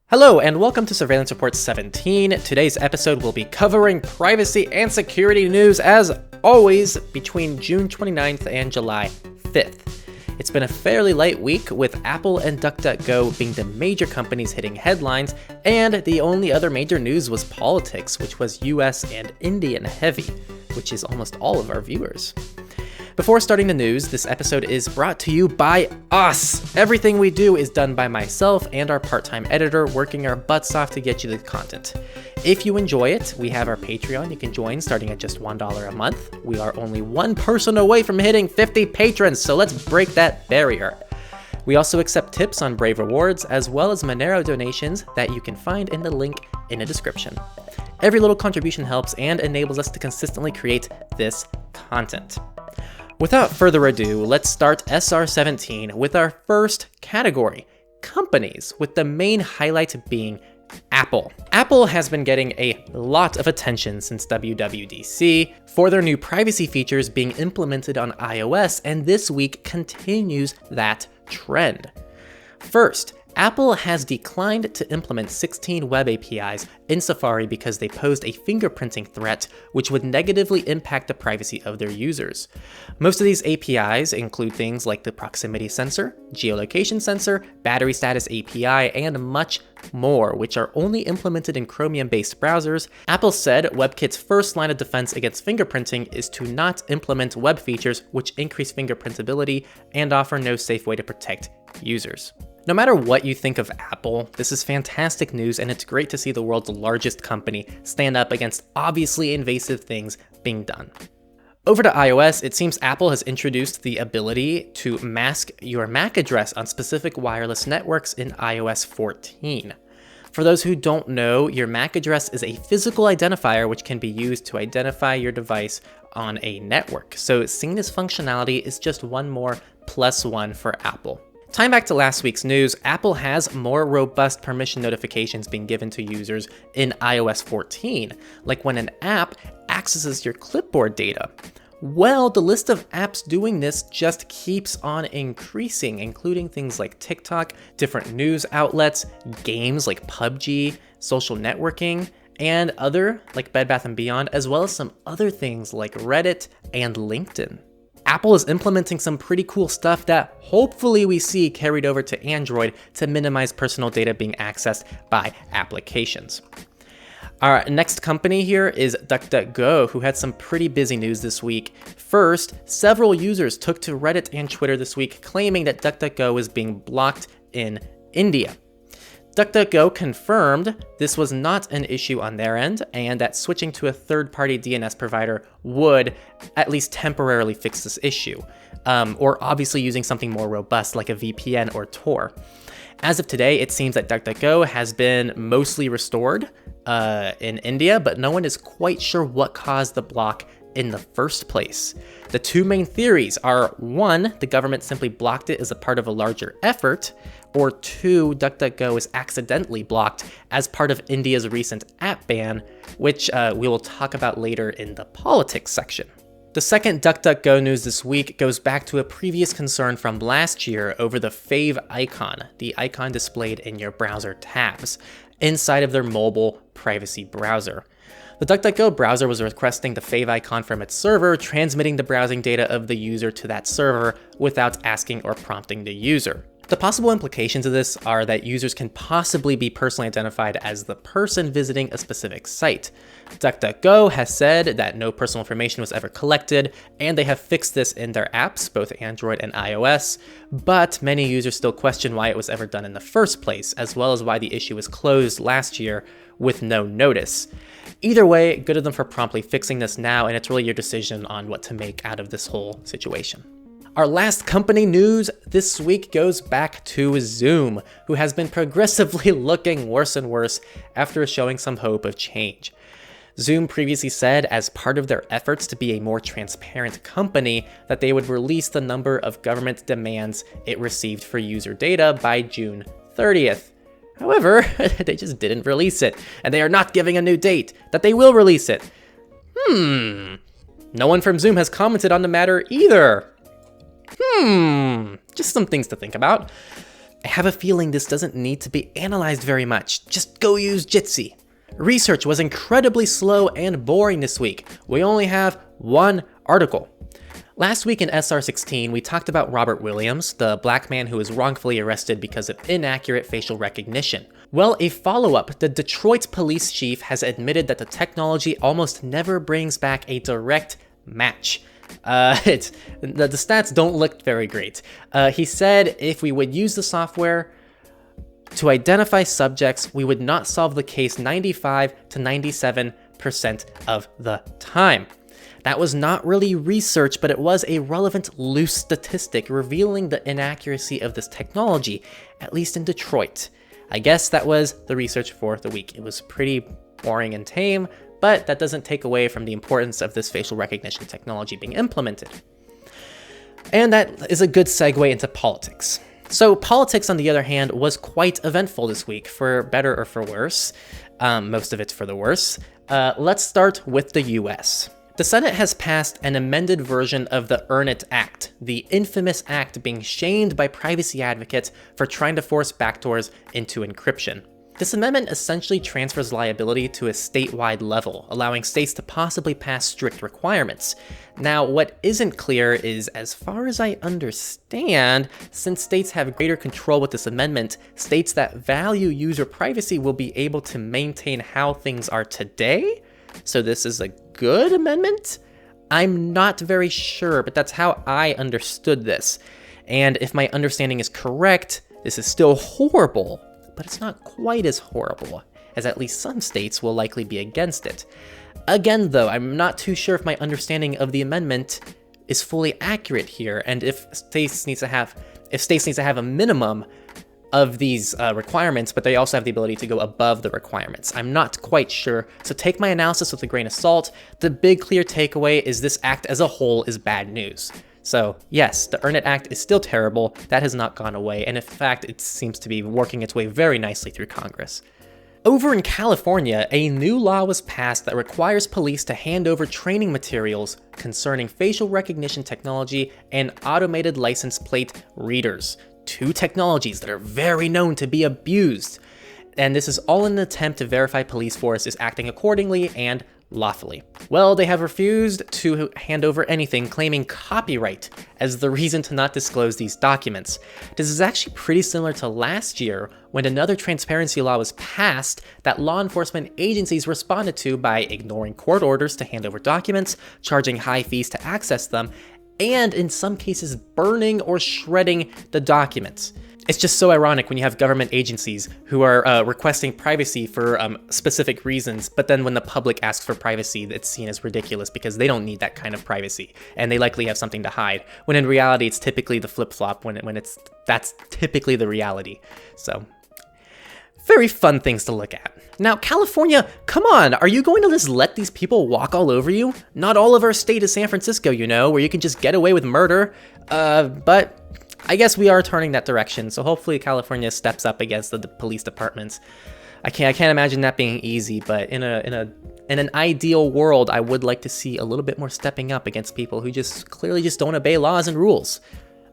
Hello and welcome to Surveillance Report 17. Today's episode will be covering privacy and security news as always between June 29th and July 5th. It's been a fairly light week with Apple and DuckDuckGo being the major companies hitting headlines, and the only other major news was politics, which was US and Indian heavy, which is almost all of our viewers. Before starting the news, this episode is brought to you by us. Everything we do is done by myself and our part-time editor working our butts off to get you the content. If you enjoy it, we have our Patreon you can join starting at just $1 a month. We are only one person away from hitting 50 patrons, so let's break that barrier. We also accept tips on Brave Rewards as well as Monero donations that you can find in the link in the description. Every little contribution helps and enables us to consistently create this content. Without further ado, let's start SR17 with our first category, companies, with the main highlight being Apple. Apple has been getting a lot of attention since WWDC for their new privacy features being implemented on iOS, and this week continues that trend. First, Apple has declined to implement 16 web APIs in Safari because they posed a fingerprinting threat which would negatively impact the privacy of their users. Most of these APIs include things like the proximity sensor, geolocation sensor, battery status API, and much more, which are only implemented in Chromium-based browsers. Apple said WebKit's first line of defense against fingerprinting is to not implement web features which increase fingerprintability and offer no safe way to protect users. No matter what you think of Apple, this is fantastic news, and it's great to see the world's largest company stand up against obviously invasive things being done. Over to iOS, it seems Apple has introduced the ability to mask your MAC address on specific wireless networks in iOS 14. For those who don't know, your MAC address is a physical identifier which can be used to identify your device on a network. So seeing this functionality is just one more +1 for Apple. Time back to last week's news, Apple has more robust permission notifications being given to users in iOS 14, like when an app accesses your clipboard data. Well, the list of apps doing this just keeps on increasing, including things like TikTok, different news outlets, games like PUBG, social networking, and other like Bed Bath & Beyond, as well as some other things like Reddit and LinkedIn. Apple is implementing some pretty cool stuff that hopefully we see carried over to Android to minimize personal data being accessed by applications. Our next company here is DuckDuckGo, who had some pretty busy news this week. First, several users took to Reddit and Twitter this week claiming that DuckDuckGo is being blocked in India. DuckDuckGo confirmed this was not an issue on their end, and that switching to a third-party DNS provider would at least temporarily fix this issue, or obviously using something more robust like a VPN or Tor. As of today, it seems that DuckDuckGo has been mostly restored in India, but no one is quite sure what caused the block in the first place. The two main theories are, one, the government simply blocked it as a part of a larger effort, or two, DuckDuckGo is accidentally blocked as part of India's recent app ban, which we will talk about later in the politics section. The second DuckDuckGo news this week goes back to a previous concern from last year over the Fav icon, the icon displayed in your browser tabs, inside of their mobile privacy browser. The DuckDuckGo browser was requesting the Fav icon from its server, transmitting the browsing data of the user to that server without asking or prompting the user. The possible implications of this are that users can possibly be personally identified as the person visiting a specific site. DuckDuckGo has said that no personal information was ever collected, and they have fixed this in their apps, both Android and iOS, but many users still question why it was ever done in the first place, as well as why the issue was closed last year with no notice. Either way, good of them for promptly fixing this now, and it's really your decision on what to make out of this whole situation. Our last company news this week goes back to Zoom, who has been progressively looking worse and worse after showing some hope of change. Zoom previously said, as part of their efforts to be a more transparent company, that they would release the number of government demands it received for user data by June 30th. However, they just didn't release it, and they are not giving a new date that they will release it. No one from Zoom has commented on the matter either. Just some things to think about. I have a feeling this doesn't need to be analyzed very much. Just go use Jitsi. Research was incredibly slow and boring this week. We only have one article. Last week in SR16, we talked about Robert Williams, the black man who was wrongfully arrested because of inaccurate facial recognition. Well, a follow-up, the Detroit police chief has admitted that the technology almost never brings back a direct match. The stats don't look very great. He said if we would use the software to identify subjects, we would not solve the case 95 to 97% of the time. That was not really research, but it was a relevant loose statistic revealing the inaccuracy of this technology, at least in Detroit. I guess that was the research for the week. It was pretty boring and tame, but that doesn't take away from the importance of this facial recognition technology being implemented. And that is a good segue into politics. So politics, on the other hand, was quite eventful this week, for better or for worse. Most of it's for the worse. Let's start with the US. The Senate has passed an amended version of the Earn It Act, the infamous act being shamed by privacy advocates for trying to force backdoors into encryption. This amendment essentially transfers liability to a statewide level, allowing states to possibly pass strict requirements. Now, what isn't clear is, as far as I understand, since states have greater control with this amendment, states that value user privacy will be able to maintain how things are today? So this is a good amendment? I'm not very sure, but that's how I understood this. And if my understanding is correct, this is still horrible, but it's not quite as horrible, as at least some states will likely be against it. Again, though, I'm not too sure if my understanding of the amendment is fully accurate here, and if states need to have a minimum of these requirements, but they also have the ability to go above the requirements. I'm not quite sure, so take my analysis with a grain of salt. The big clear takeaway is this act as a whole is bad news. So yes, the Earn It Act is still terrible, that has not gone away, and in fact, it seems to be working its way very nicely through Congress. Over in California, a new law was passed that requires police to hand over training materials concerning facial recognition technology and automated license plate readers, two technologies that are very known to be abused. And this is all in an attempt to verify police force is acting accordingly and lawfully. Well, they have refused to hand over anything, claiming copyright as the reason to not disclose these documents. This is actually pretty similar to last year when another transparency law was passed that law enforcement agencies responded to by ignoring court orders to hand over documents, charging high fees to access them, and in some cases burning or shredding the documents. It's just so ironic when you have government agencies who are requesting privacy for specific reasons, but then when the public asks for privacy, it's seen as ridiculous because they don't need that kind of privacy, and they likely have something to hide, when in reality it's typically the flip-flop that's typically the reality. So, very fun things to look at. Now, California, come on, are you going to just let these people walk all over you? Not all of our state is San Francisco, you know, where you can just get away with murder, but I guess we are turning that direction, so hopefully California steps up against the police departments. I can't imagine that being easy, but in an ideal world, I would like to see a little bit more stepping up against people who just clearly just don't obey laws and rules.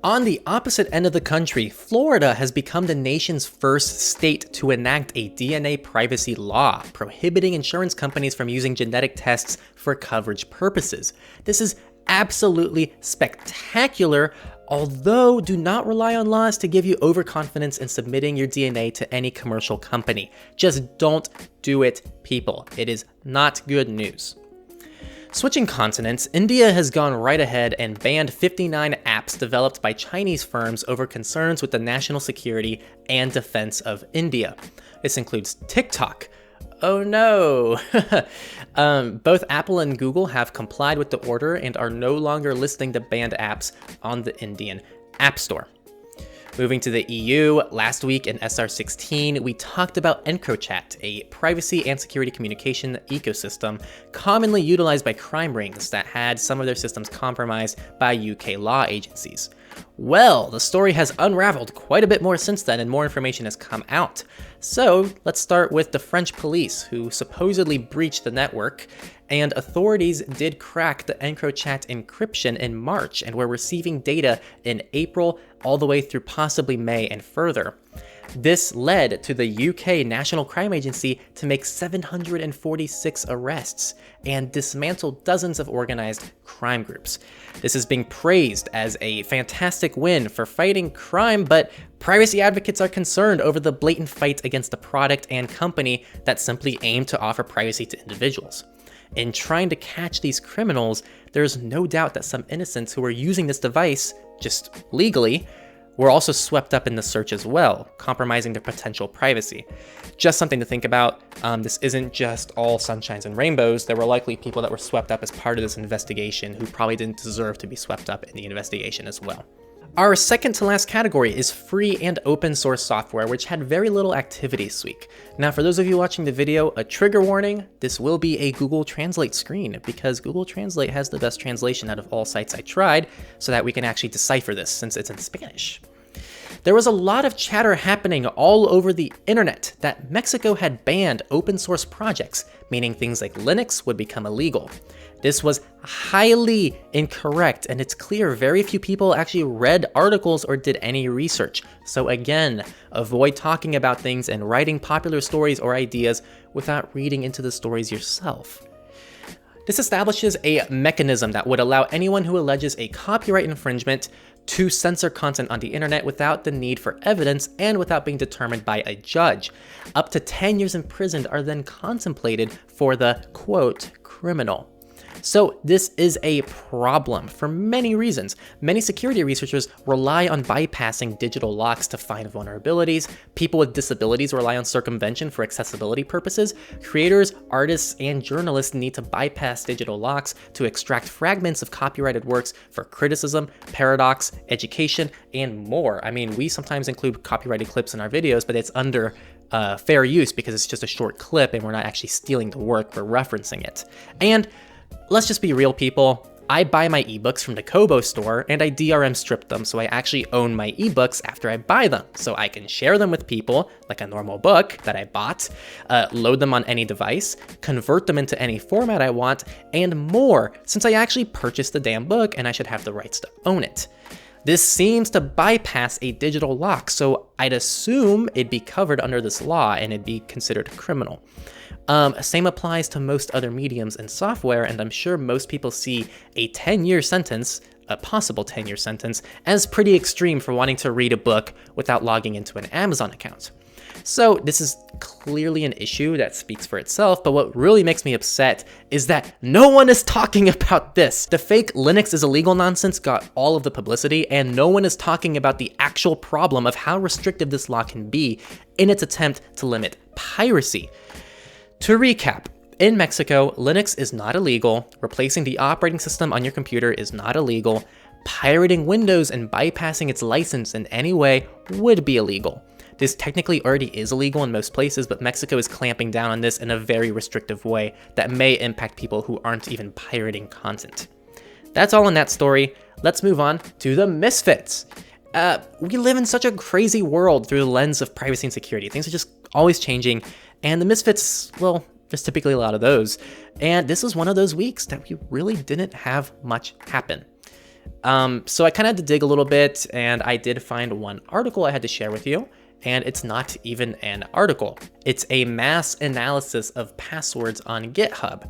On the opposite end of the country, Florida has become the nation's first state to enact a DNA privacy law, prohibiting insurance companies from using genetic tests for coverage purposes. This is absolutely spectacular, although do not rely on laws to give you overconfidence in submitting your DNA to any commercial company. Just don't do it, people. It is not good news. Switching continents, India has gone right ahead and banned 59 apps developed by Chinese firms over concerns with the national security and defense of India. This includes TikTok. Oh no! Both Apple and Google have complied with the order and are no longer listing the banned apps on the Indian App Store. Moving to the EU, last week in SR16, we talked about EncroChat, a privacy and security communication ecosystem commonly utilized by crime rings that had some of their systems compromised by UK law agencies. Well, the story has unraveled quite a bit more since then and more information has come out. So let's start with the French police, who supposedly breached the network, and authorities did crack the EncroChat encryption in March and were receiving data in April all the way through possibly May and further. This led to the UK National Crime Agency to make 746 arrests and dismantle dozens of organized crime groups. This is being praised as a fantastic win for fighting crime, but privacy advocates are concerned over the blatant fight against the product and company that simply aim to offer privacy to individuals. In trying to catch these criminals, there's no doubt that some innocents who were using this device just legally were also swept up in the search as well, compromising their potential privacy. Just something to think about. This isn't just all sunshines and rainbows. There were likely people that were swept up as part of this investigation who probably didn't deserve to be swept up in the investigation as well. Our second to last category is free and open source software, which had very little activity this week. Now, for those of you watching the video, a trigger warning, this will be a Google Translate screen because Google Translate has the best translation out of all sites I tried so that we can actually decipher this since it's in Spanish. There was a lot of chatter happening all over the internet that Mexico had banned open source projects, meaning things like Linux would become illegal. This was highly incorrect, and it's clear very few people actually read articles or did any research. So again, avoid talking about things and writing popular stories or ideas without reading into the stories yourself. This establishes a mechanism that would allow anyone who alleges a copyright infringement to censor content on the internet without the need for evidence and without being determined by a judge. Up to 10 years imprisoned are then contemplated for the, quote, criminal. So this is a problem for many reasons. Many security researchers rely on bypassing digital locks to find vulnerabilities. People with disabilities rely on circumvention for accessibility purposes. Creators, artists, and journalists need to bypass digital locks to extract fragments of copyrighted works for criticism, paradox, education, and more. I mean, we sometimes include copyrighted clips in our videos, but it's under fair use because it's just a short clip and we're not actually stealing the work, we're referencing it. And let's just be real, people. I buy my ebooks from the Kobo store and I DRM strip them, so I actually own my ebooks after I buy them, so I can share them with people like a normal book that I bought, load them on any device, convert them into any format I want, and more, since I actually purchased the damn book and I should have the rights to own it. This seems to bypass a digital lock, so I'd assume it'd be covered under this law and it'd be considered criminal. Same applies to most other mediums and software, and I'm sure most people see a 10-year sentence, a possible 10-year sentence, as pretty extreme for wanting to read a book without logging into an Amazon account. So this is clearly an issue that speaks for itself, but what really makes me upset is that no one is talking about this. The fake Linux is illegal nonsense got all of the publicity, and no one is talking about the actual problem of how restrictive this law can be in its attempt to limit piracy. To recap, in Mexico, Linux is not illegal, replacing the operating system on your computer is not illegal, pirating Windows and bypassing its license in any way would be illegal. This technically already is illegal in most places, but Mexico is clamping down on this in a very restrictive way that may impact people who aren't even pirating content. That's all in that story. Let's move on to the Misfits. We live in such a crazy world through the lens of privacy and security. Things are just always changing, and the Misfits, well, there's typically a lot of those. And this was one of those weeks that we really didn't have much happen. So I kind of had to dig a little bit, and I did find one article I had to share with you, and it's not even an article. It's a mass analysis of passwords on GitHub.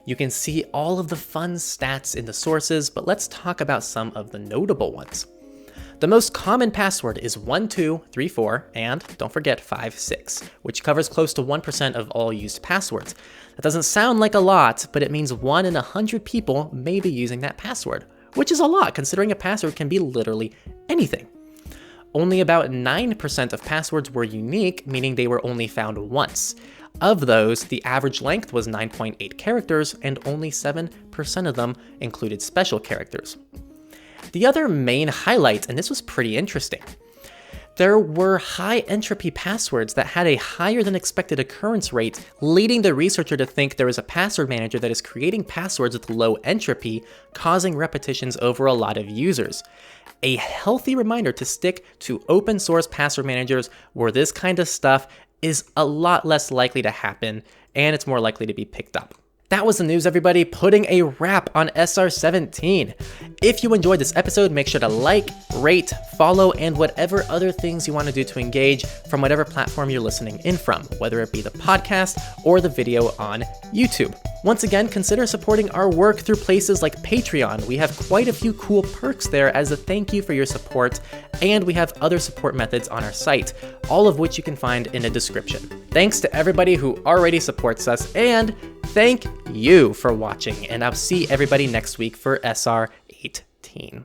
You can see all of the fun stats in the sources, but let's talk about some of the notable ones. The most common password is 1234 and, don't forget, 56, which covers close to 1% of all used passwords. That doesn't sound like a lot, but it means 1 in 100 people may be using that password, which is a lot considering a password can be literally anything. Only about 9% of passwords were unique, meaning they were only found once. Of those, the average length was 9.8 characters, and only 7% of them included special characters. The other main highlight, and this was pretty interesting, There were high entropy passwords that had a higher than expected occurrence rate, leading the researcher to think there is a password manager that is creating passwords with low entropy, causing repetitions over a lot of users. A healthy reminder to stick to open source password managers where this kind of stuff is a lot less likely to happen, and it's more likely to be picked up. That was the news, everybody, putting a wrap on SR17. If you enjoyed this episode, make sure to like, rate, follow, and whatever other things you want to do to engage from whatever platform you're listening in from, whether it be the podcast or the video on YouTube. Once again, consider supporting our work through places like Patreon. We have quite a few cool perks there as a thank you for your support, and we have other support methods on our site, all of which you can find in the description. Thanks to everybody who already supports us, and thank you for watching, and I'll see everybody next week for SR18.